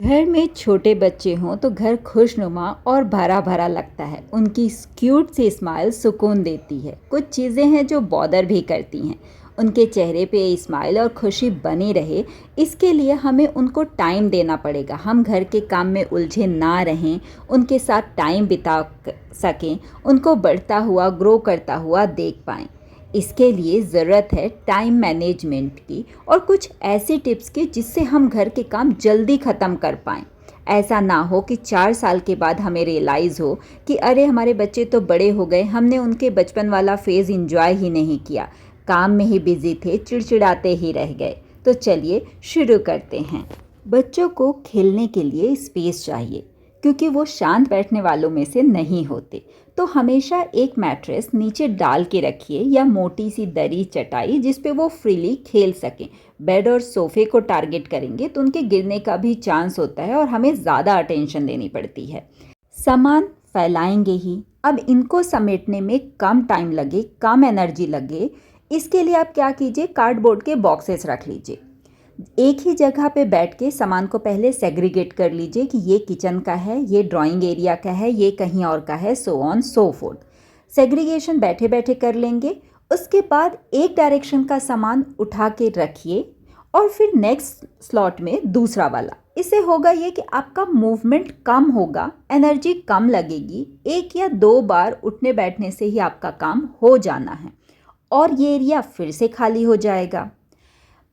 घर में छोटे बच्चे हों तो घर खुशनुमा और भरा भरा लगता है। उनकी क्यूट सी स्माइल सुकून देती है। कुछ चीज़ें हैं जो बॉदर भी करती हैं। उनके चेहरे पे स्माइल और खुशी बनी रहे, इसके लिए हमें उनको टाइम देना पड़ेगा। हम घर के काम में उलझे ना रहें, उनके साथ टाइम बिता सकें, उनको बढ़ता हुआ ग्रो करता हुआ देख पाएँ। इसके लिए ज़रूरत है टाइम मैनेजमेंट की और कुछ ऐसी टिप्स की जिससे हम घर के काम जल्दी ख़त्म कर पाएँ। ऐसा ना हो कि 4 साल के बाद हमें रियलाइज़ हो कि अरे हमारे बच्चे तो बड़े हो गए, हमने उनके बचपन वाला फेज़ एंजॉय ही नहीं किया, काम में ही बिज़ी थे, चिड़चिड़ाते ही रह गए। तो चलिए शुरू करते हैं। बच्चों को खेलने के लिए स्पेस चाहिए क्योंकि वो शांत बैठने वालों में से नहीं होते। तो हमेशा एक मैट्रेस नीचे डाल के रखिए या मोटी सी दरी चटाई जिस पे वो फ्रीली खेल सकें। बेड और सोफे को टारगेट करेंगे तो उनके गिरने का भी चांस होता है और हमें ज़्यादा अटेंशन देनी पड़ती है। सामान फैलाएंगे ही, अब इनको समेटने में कम टाइम लगे, कम एनर्जी लगे, इसके लिए आप क्या कीजिए, कार्डबोर्ड के बॉक्सेस रख लीजिए। एक ही जगह पे बैठ के सामान को पहले सेग्रीगेट कर लीजिए कि ये किचन का है, ये ड्राइंग एरिया का है, ये कहीं और का है, so on so fourth. Segregation बैठे बैठे कर लेंगे। उसके बाद एक डायरेक्शन का सामान उठा के रखिए और फिर नेक्स्ट स्लॉट में दूसरा वाला। इससे होगा ये कि आपका मूवमेंट कम होगा, एनर्जी कम लगेगी। एक या दो बार उठने बैठने से ही आपका काम हो जाना है और ये एरिया फिर से खाली हो जाएगा।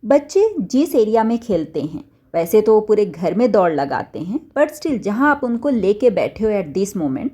बच्चे जिस एरिया में खेलते हैं, वैसे तो वो पूरे घर में दौड़ लगाते हैं, बट स्टिल जहाँ आप उनको लेके बैठे हो एट दिस मोमेंट,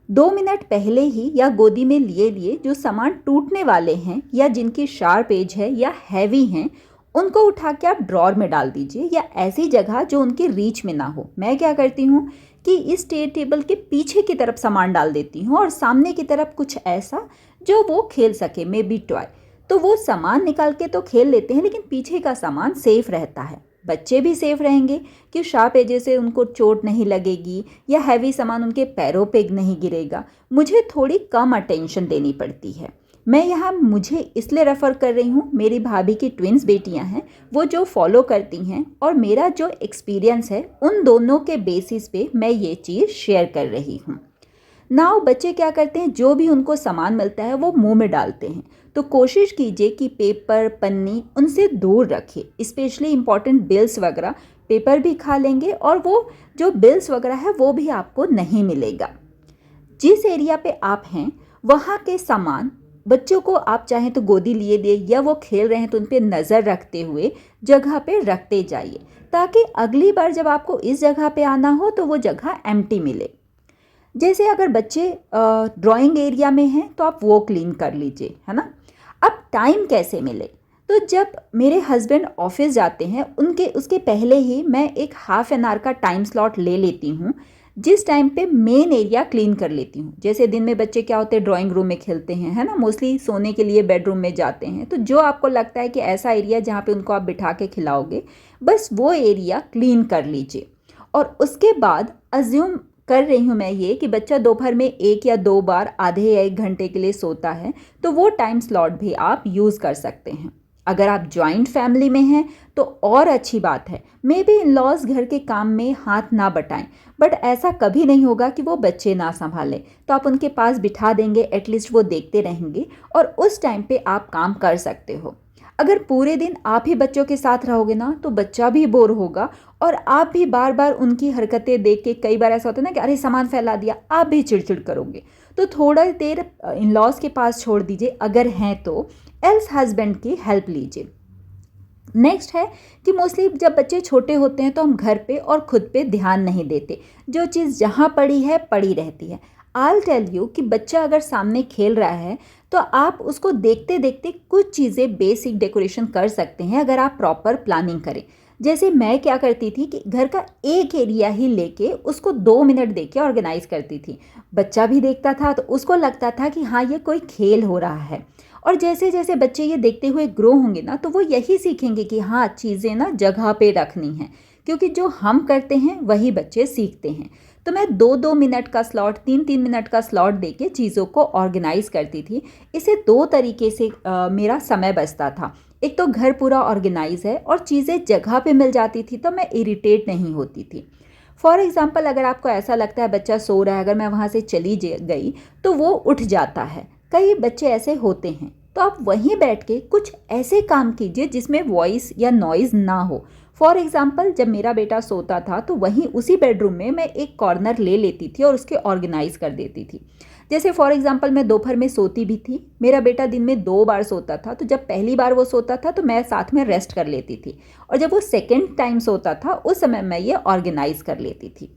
2 मिनट पहले ही या गोदी में लिए लिए जो सामान टूटने वाले हैं या जिनकी शार्प एज है या हैवी हैं, उनको उठा के आप ड्रॉर में डाल दीजिए या ऐसी जगह जो उनके रीच में ना हो। मैं क्या करती हूँ कि इस टेबल के पीछे की तरफ सामान डाल देती हूँ और सामने की तरफ कुछ ऐसा जो वो खेल सके, मे बी टॉय। तो वो सामान निकाल के तो खेल लेते हैं लेकिन पीछे का सामान सेफ रहता है। बच्चे भी सेफ रहेंगे कि शार्प एजेस से उनको चोट नहीं लगेगी या हैवी सामान उनके पैरों पे नहीं गिरेगा। मुझे थोड़ी कम अटेंशन देनी पड़ती है। मैं यहाँ मुझे इसलिए रेफ़र कर रही हूँ, मेरी भाभी की ट्विंस बेटियाँ हैं, वो जो फॉलो करती हैं और मेरा जो एक्सपीरियंस है, उन दोनों के बेसिस पे मैं ये चीज़ शेयर कर रही हूँ। नाउ बच्चे क्या करते हैं, जो भी उनको सामान मिलता है वो मुंह में डालते हैं। तो कोशिश कीजिए कि पेपर पन्नी उनसे दूर रखिए। स्पेशली इम्पॉर्टेंट बिल्स वगैरह, पेपर भी खा लेंगे और वो जो बिल्स वगैरह है वो भी आपको नहीं मिलेगा। जिस एरिया पे आप हैं वहाँ के सामान बच्चों को आप चाहें तो गोदी लिए दे या वो खेल रहे हैं तो उन पर नज़र रखते हुए जगह पे रखते जाइए, ताकि अगली बार जब आपको इस जगह पे आना हो तो वो जगह एम्प्टी मिले। जैसे अगर बच्चे ड्राइंग एरिया में हैं तो आप वो क्लीन कर लीजिए, है ना। अब टाइम कैसे मिले, तो जब मेरे हस्बैंड ऑफिस जाते हैं उनके उसके पहले ही मैं एक हाफ एन आवर का टाइम स्लॉट ले लेती हूँ, जिस टाइम पे मेन एरिया क्लीन कर लेती हूँ। जैसे दिन में बच्चे क्या होते हैं, ड्राइंग रूम में खेलते हैं, है ना, मोस्टली सोने के लिए बेडरूम में जाते हैं। तो जो आपको लगता है कि ऐसा एरिया जहाँ पे उनको आप बिठा के खिलाओगे, बस वो एरिया क्लीन कर लीजिए। और उसके बाद अज्यूम कर रही हूँ मैं ये कि बच्चा दोपहर में 1 या 2 बार आधे या 1 घंटे के लिए सोता है, तो वो टाइम स्लॉट भी आप यूज़ कर सकते हैं। अगर आप जॉइंट फैमिली में हैं तो और अच्छी बात है, मे बी इन लॉज घर के काम में हाथ ना बटाएं, बट ऐसा कभी नहीं होगा कि वो बच्चे ना संभालें। तो आप उनके पास बिठा देंगे, एटलीस्ट वो देखते रहेंगे और उस टाइम पे आप काम कर सकते हो। अगर पूरे दिन आप ही बच्चों के साथ रहोगे ना तो बच्चा भी बोर होगा और आप भी बार बार उनकी हरकतें देख के, कई बार ऐसा होता है ना कि अरे सामान फैला दिया, आप भी चिड़चिड़ करोगे। तो थोड़ा देर इन लॉज के पास छोड़ दीजिए अगर हैं तो, एल्स हस्बैंड की हेल्प लीजिए। नेक्स्ट है कि मोस्टली जब बच्चे छोटे होते हैं तो हम घर पे और खुद पे ध्यान नहीं देते, जो चीज़ जहाँ पड़ी है पड़ी रहती है। आई टेल यू कि बच्चा अगर सामने खेल रहा है तो आप उसको देखते देखते कुछ चीज़ें बेसिक डेकोरेशन कर सकते हैं अगर आप प्रॉपर प्लानिंग करें। जैसे मैं क्या करती थी कि घर का एक एरिया ही लेके उसको 2 मिनट दे के ऑर्गेनाइज करती थी। बच्चा भी देखता था तो उसको लगता था कि हाँ ये कोई खेल हो रहा है। और जैसे जैसे बच्चे ये देखते हुए ग्रो होंगे ना तो वो यही सीखेंगे कि हाँ चीज़ें ना जगह पे रखनी हैं, क्योंकि जो हम करते हैं वही बच्चे सीखते हैं। तो मैं 2-2 मिनट का स्लॉट, 3-3 मिनट का स्लॉट देके चीज़ों को ऑर्गेनाइज करती थी। इसे 2 तरीके से मेरा समय बचता था। एक तो घर पूरा ऑर्गेनाइज है और चीज़ें जगह पे मिल जाती थी तो मैं इरिटेट नहीं होती थी। फॉर एग्ज़ाम्पल अगर आपको ऐसा लगता है बच्चा सो रहा है, अगर मैं वहाँ से चली गई तो वो उठ जाता है। कई बच्चे ऐसे होते हैं, तो आप वहीं बैठ के कुछ ऐसे काम कीजिए जिसमें वॉइस या नॉइज़ ना हो। फॉर एग्ज़ाम्पल जब मेरा बेटा सोता था तो वहीं उसी बेडरूम में मैं एक कॉर्नर ले लेती थी और उसके ऑर्गेनाइज कर देती थी। जैसे फॉर एग्ज़ाम्पल मैं दोपहर में सोती भी थी, मेरा बेटा दिन में 2 बार सोता था, तो जब पहली बार वो सोता था तो मैं साथ में रेस्ट कर लेती थी, और जब वो सेकेंड टाइम सोता था उस समय मैं ये ऑर्गेनाइज कर लेती थी।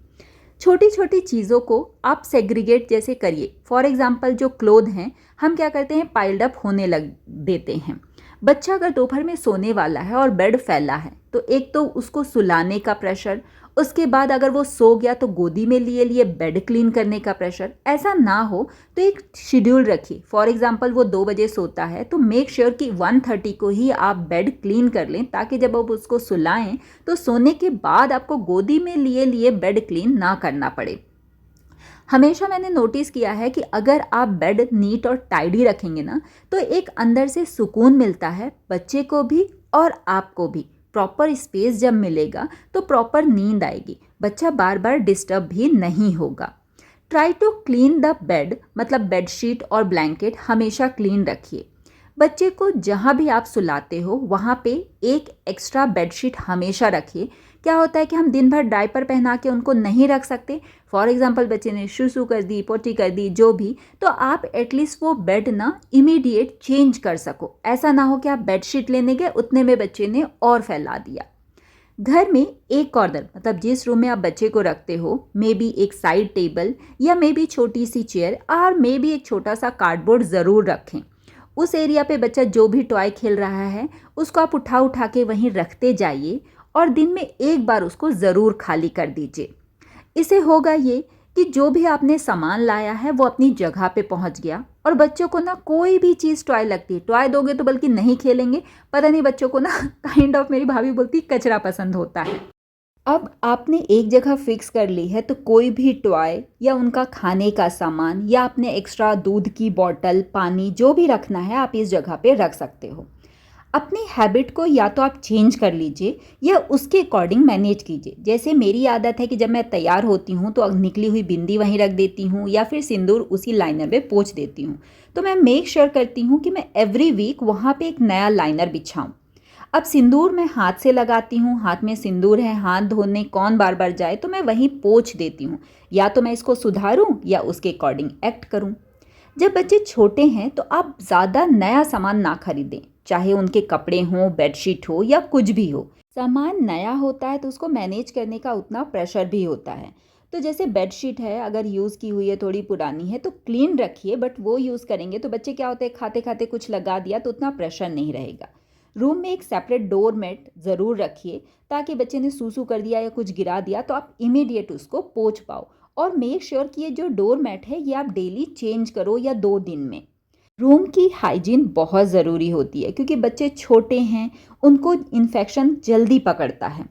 छोटी छोटी चीज़ों को आप सेग्रीगेट जैसे करिए। फॉर एग्ज़ाम्पल जो क्लोथ हैं हम क्या करते हैं, पाइल्ड अप होने लग देते हैं। बच्चा अगर दोपहर में सोने वाला है और बेड फैला है तो एक तो उसको सुलाने का प्रेशर, उसके बाद अगर वो सो गया तो गोदी में लिए लिए बेड क्लीन करने का प्रेशर। ऐसा ना हो तो एक शेड्यूल रखिए। फॉर एग्ज़ाम्पल वो 2 बजे सोता है तो मेक श्योर कि 1:30 को ही आप बेड क्लीन कर लें, ताकि जब आप उसको सुलाएं तो सोने के बाद आपको गोदी में लिए लिए बेड क्लीन ना करना पड़े। हमेशा मैंने नोटिस किया है कि अगर आप बेड नीट और टाइडी रखेंगे ना तो एक अंदर से सुकून मिलता है, बच्चे को भी और आपको भी। प्रॉपर स्पेस जब मिलेगा तो प्रॉपर नींद आएगी, बच्चा बार बार डिस्टर्ब भी नहीं होगा। Try to clean the bed, मतलब बेडशीट और ब्लैंकेट हमेशा क्लीन रखिए। बच्चे को जहाँ भी आप सुलाते हो वहाँ पे एक एक्स्ट्रा बेडशीट हमेशा रखिए। क्या होता है कि हम दिन भर डायपर पहना के उनको नहीं रख सकते। फॉर एग्ज़ाम्पल बच्चे ने शुशु कर दी, पोटी कर दी, जो भी, तो आप एटलीस्ट वो बेड ना इमीडिएट चेंज कर सको। ऐसा ना हो कि आप बेडशीट लेने गए उतने में बच्चे ने और फैला दिया। घर में एक कॉर्नर, मतलब जिस रूम में आप बच्चे को रखते हो, मे बी एक साइड टेबल या मे बी छोटी सी चेयर और मे बी एक छोटा सा कार्डबोर्ड ज़रूर रखें। उस एरिया पे बच्चा जो भी टॉय खेल रहा है उसको आप उठा उठा के वहीं रखते जाइए और दिन में एक बार उसको ज़रूर खाली कर दीजिए। इससे होगा ये कि जो भी आपने सामान लाया है वो अपनी जगह पे पहुंच गया। और बच्चों को ना कोई भी चीज़ टॉय लगती है, टॉय दोगे तो बल्कि नहीं खेलेंगे। पता नहीं बच्चों को ना काइंड ऑफ, मेरी भाभी बोलती कचरा पसंद होता है। अब आपने एक जगह फिक्स कर ली है तो कोई भी टॉय या उनका खाने का सामान या अपने एक्स्ट्रा दूध की बॉटल, पानी, जो भी रखना है आप इस जगह पे रख सकते हो। अपनी हैबिट को या तो आप चेंज कर लीजिए या उसके अकॉर्डिंग मैनेज कीजिए। जैसे मेरी आदत है कि जब मैं तैयार होती हूँ तो निकली हुई बिंदी वहीं रख देती हूँ या फिर सिंदूर उसी लाइनर में पोंछ देती हूँ। तो मैं मेक श्योर करती हूँ कि मैं एवरी वीक वहाँ पे एक नया लाइनर बिछाऊँ। अब सिंदूर मैं हाथ से लगाती हूँ, हाथ में सिंदूर है, हाथ धोने कौन बार बार जाए, तो मैं वहीं पोंछ देती हूँ। या तो मैं इसको सुधारूँ या उसके अकॉर्डिंग एक्ट करूँ। जब बच्चे छोटे हैं तो आप ज़्यादा नया सामान ना खरीदें, चाहे उनके कपड़े हों, बेडशीट हो या कुछ भी हो। सामान नया होता है तो उसको मैनेज करने का उतना प्रेशर भी होता है। तो जैसे बेडशीट है, अगर यूज़ की हुई है, थोड़ी पुरानी है, तो क्लीन रखिए, बट वो यूज़ करेंगे तो बच्चे क्या होते हैं, खाते खाते कुछ लगा दिया तो उतना प्रेशर नहीं रहेगा। रूम में एक सेपरेट डोर मैट ज़रूर रखिए, ताकि बच्चे ने सूसू कर दिया या कुछ गिरा दिया तो आप इमीडिएट उसको पोंछ पाओ। और मेक श्योर कि ये जो डोर मैट है ये आप डेली चेंज करो या 2 दिन में। रूम की हाइजीन बहुत ज़रूरी होती है क्योंकि बच्चे छोटे हैं, उनको इन्फेक्शन जल्दी पकड़ता है।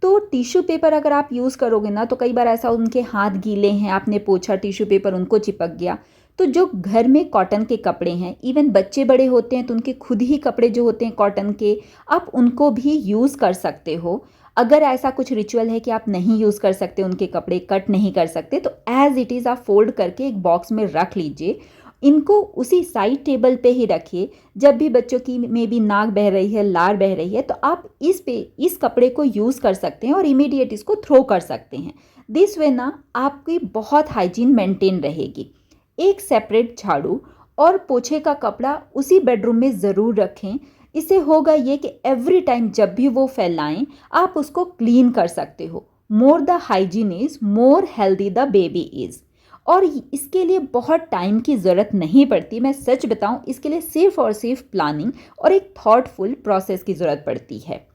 तो टिश्यू पेपर अगर आप यूज़ करोगे ना तो कई बार ऐसा, उनके हाथ गीले हैं, आपने पोंछा, टिश्यू पेपर उनको चिपक गया। तो जो घर में कॉटन के कपड़े हैं, इवन बच्चे बड़े होते हैं तो उनके खुद ही कपड़े जो होते हैं कॉटन के, आप उनको भी यूज़ कर सकते हो। अगर ऐसा कुछ रिचुअल है कि आप नहीं यूज़ कर सकते, उनके कपड़े कट नहीं कर सकते, तो एज़ इट इज़ आप फोल्ड करके एक बॉक्स में रख लीजिए। इनको उसी साइड टेबल पे ही रखिए। जब भी बच्चों की मे बी नाक बह रही है, लार बह रही है, तो आप इस कपड़े को यूज़ कर सकते हैं और इमीडिएट इसको थ्रो कर सकते हैं। दिस वे ना आपकी बहुत हाइजीन मेंटेन रहेगी। एक सेपरेट झाड़ू और पोछे का कपड़ा उसी बेडरूम में ज़रूर रखें। इससे होगा ये कि एवरी टाइम जब भी वो फैलाएं आप उसको क्लीन कर सकते हो। More the hygiene is more healthy the baby is. और इसके लिए बहुत टाइम की ज़रूरत नहीं पड़ती। मैं सच बताऊं, इसके लिए सिर्फ और सिर्फ प्लानिंग और एक थॉटफुल प्रोसेस की ज़रूरत पड़ती है।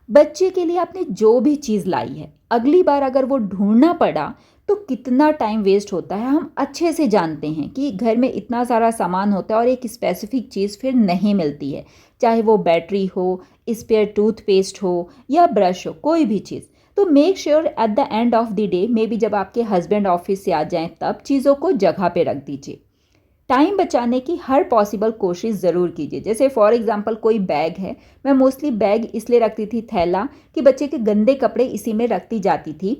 बच्चे के लिए आपने जो भी चीज़ लाई है, अगली बार अगर वो ढूंढना पड़ा तो कितना टाइम वेस्ट होता है हम अच्छे से जानते हैं कि घर में इतना सारा सामान होता है और एक स्पेसिफिक चीज़ फिर नहीं मिलती है, चाहे वो बैटरी हो, स्पेयर टूथपेस्ट हो या ब्रश हो, कोई भी चीज़। तो make sure at the end of the day, may be जब आपके हस्बैंड ऑफिस से आ जाएं तब चीज़ों को जगह पे रख दीजिए। टाइम बचाने की हर पॉसिबल कोशिश ज़रूर कीजिए। जैसे फॉर एग्जांपल कोई बैग है, मैं मोस्टली बैग इसलिए रखती थी थैला कि बच्चे के गंदे कपड़े इसी में रखती जाती थी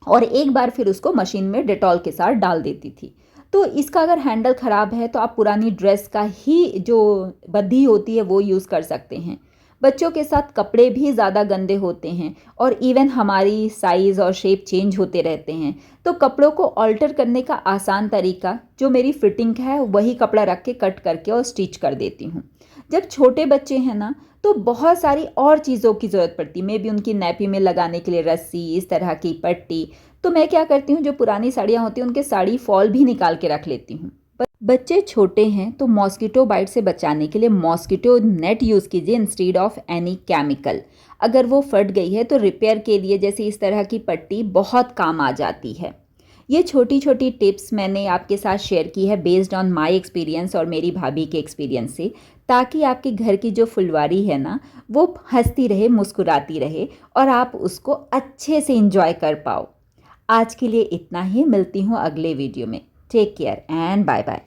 और एक बार फिर उसको मशीन में डेटॉल के साथ डाल देती थी। तो इसका अगर हैंडल ख़राब है तो आप पुरानी ड्रेस का ही जो बद्धी होती है वो यूज़ कर सकते हैं। बच्चों के साथ कपड़े भी ज़्यादा गंदे होते हैं और इवन हमारी साइज़ और शेप चेंज होते रहते हैं। तो कपड़ों को ऑल्टर करने का आसान तरीका, जो मेरी फिटिंग है वही कपड़ा रख के कट करके और स्टिच कर देती हूँ। जब छोटे बच्चे हैं ना, तो बहुत सारी और चीज़ों की ज़रूरत पड़ती है। मे बी उनकी नैपी में लगाने के लिए रस्सी, इस तरह की पट्टी। तो मैं क्या करती हूँ, जो पुरानी साड़ियाँ होती हैं उनके साड़ी फॉल भी निकाल के रख लेती हूँ। बच्चे छोटे हैं तो मॉस्किटो बाइट से बचाने के लिए मॉस्किटो नेट यूज़ कीजिए इंस्टेड ऑफ एनी केमिकल। अगर वो फट गई है तो रिपेयर के लिए जैसे इस तरह की पट्टी बहुत काम आ जाती है। ये छोटी छोटी टिप्स मैंने आपके साथ शेयर की है बेस्ड ऑन माय एक्सपीरियंस और मेरी भाभी के एक्सपीरियंस से, ताकि आपके घर की जो फुलवारी है ना, वो हंसती रहे, मुस्कुराती रहे और आप उसको अच्छे से इंजॉय कर पाओ। आज के लिए इतना ही, मिलती हूँ अगले वीडियो में। Take care and bye bye.